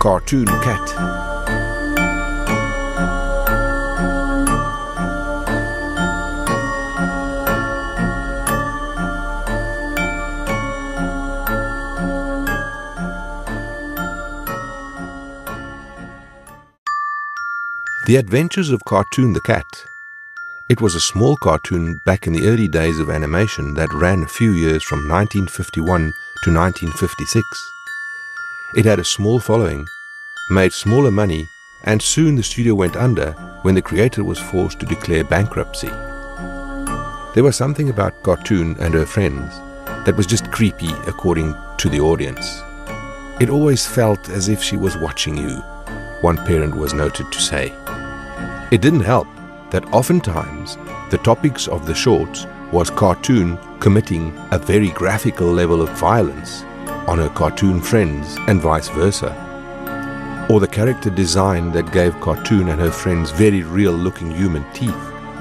Cartoon Cat. The Adventures of Cartoon the Cat. It was a small cartoon back in the early days of animation that ran a few years from 1951 to 1956. It had a small following, made smaller money, and soon the studio went under when the creator was forced to declare bankruptcy. There was something about Cartoon and her friends that was just creepy according to the audience. It always felt as if she was watching you, one parent was noted to say. It didn't help that oftentimes the topics of the shorts was Cartoon committing a very graphical level of violence on her cartoon friends and vice versa, or the character design that gave Cartoon and her friends very real-looking human teeth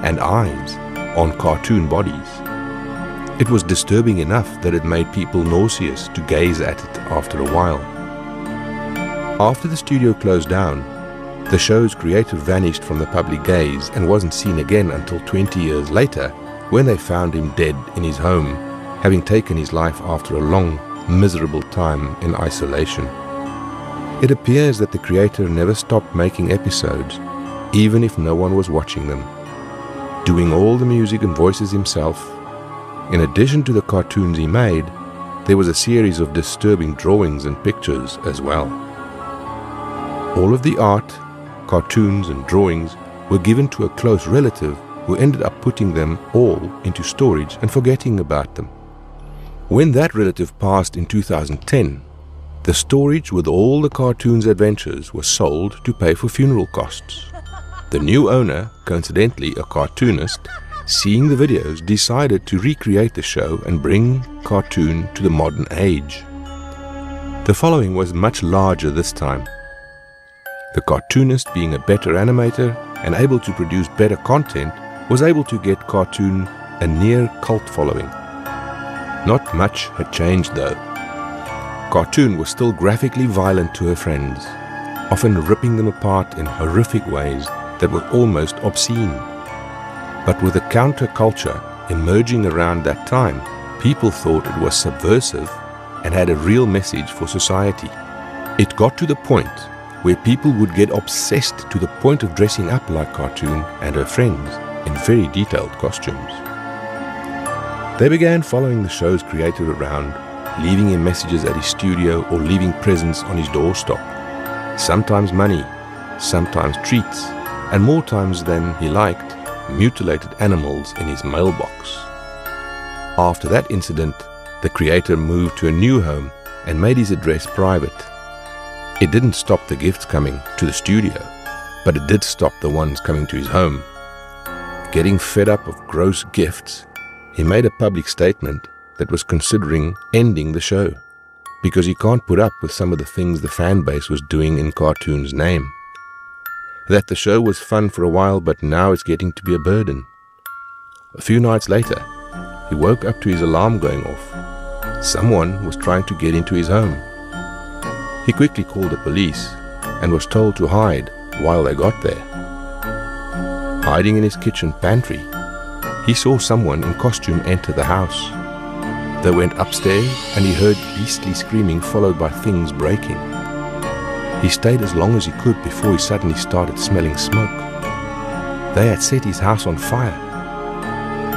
and eyes on cartoon bodies. It was disturbing enough that it made people nauseous to gaze at it after a while. After the studio closed down, the show's creator vanished from the public gaze and wasn't seen again until 20 years later, when they found him dead in his home, having taken his life after a long, miserable time in isolation. It appears that the creator never stopped making episodes, even if no one was watching them, doing all the music and voices himself. In addition to the cartoons he made, there was a series of disturbing drawings and pictures as well. All of the art, cartoons and drawings were given to a close relative who ended up putting them all into storage and forgetting about them. When that relative passed in 2010, the storage with all the cartoon's adventures was sold to pay for funeral costs. The new owner, coincidentally a cartoonist, seeing the videos, decided to recreate the show and bring Cartoon to the modern age. The following was much larger this time. The cartoonist, being a better animator and able to produce better content, was able to get Cartoon a near cult following. Not much had changed though. Cartoon was still graphically violent to her friends, often ripping them apart in horrific ways that were almost obscene. But with the counterculture emerging around that time, people thought it was subversive and had a real message for society. It got to the point where people would get obsessed to the point of dressing up like Cartoon and her friends in very detailed costumes. They began following the show's creator around, leaving him messages at his studio or leaving presents on his doorstep. Sometimes money, sometimes treats, and more times than he liked, mutilated animals in his mailbox. After that incident, the creator moved to a new home and made his address private. It didn't stop the gifts coming to the studio, but it did stop the ones coming to his home. Getting fed up of gross gifts, he made a public statement that was considering ending the show, because he can't put up with some of the things the fan base was doing in Cartoon's name. That the show was fun for a while, but now it's getting to be a burden. A few nights later, he woke up to his alarm going off. Someone was trying to get into his home. He quickly called the police and was told to hide while they got there. Hiding in his kitchen pantry, he saw someone in costume enter the house. They went upstairs and he heard beastly screaming followed by things breaking. He stayed as long as he could before he suddenly started smelling smoke. They had set his house on fire.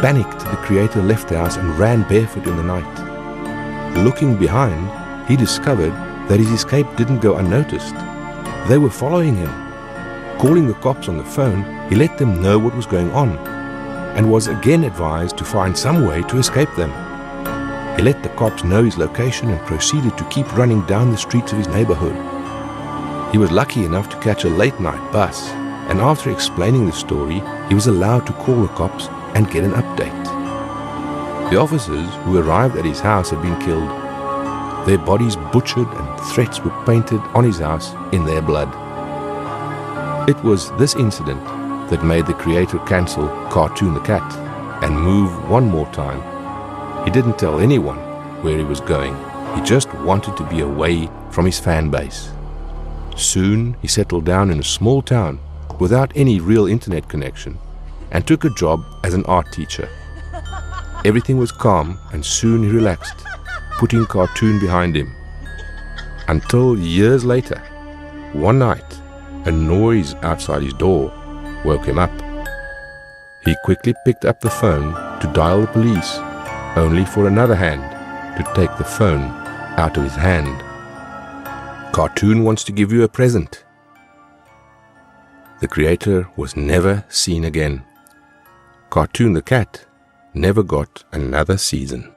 Panicked, the creator left the house and ran barefoot in the night. Looking behind, he discovered that his escape didn't go unnoticed. They were following him. Calling the cops on the phone, he let them know what was going on and was again advised to find some way to escape them. He let the cops know his location and proceeded to keep running down the streets of his neighborhood. He was lucky enough to catch a late-night bus, and after explaining the story, he was allowed to call the cops and get an update. The officers who arrived at his house had been killed, their bodies butchered and threats were painted on his house in their blood. It was this incident that made the creator cancel Cartoon the Cat and move one more time. He didn't tell anyone where he was going. He just wanted to be away from his fan base. Soon he settled down in a small town without any real internet connection and took a job as an art teacher. Everything was calm and soon he relaxed, putting cartoon behind him. Until years later, one night, a noise outside his door woke him up. He quickly picked up the phone to dial the police, only for another hand to take the phone out of his hand. Cartoon wants to give you a present. The creator was never seen again. Cartoon the cat never got another season.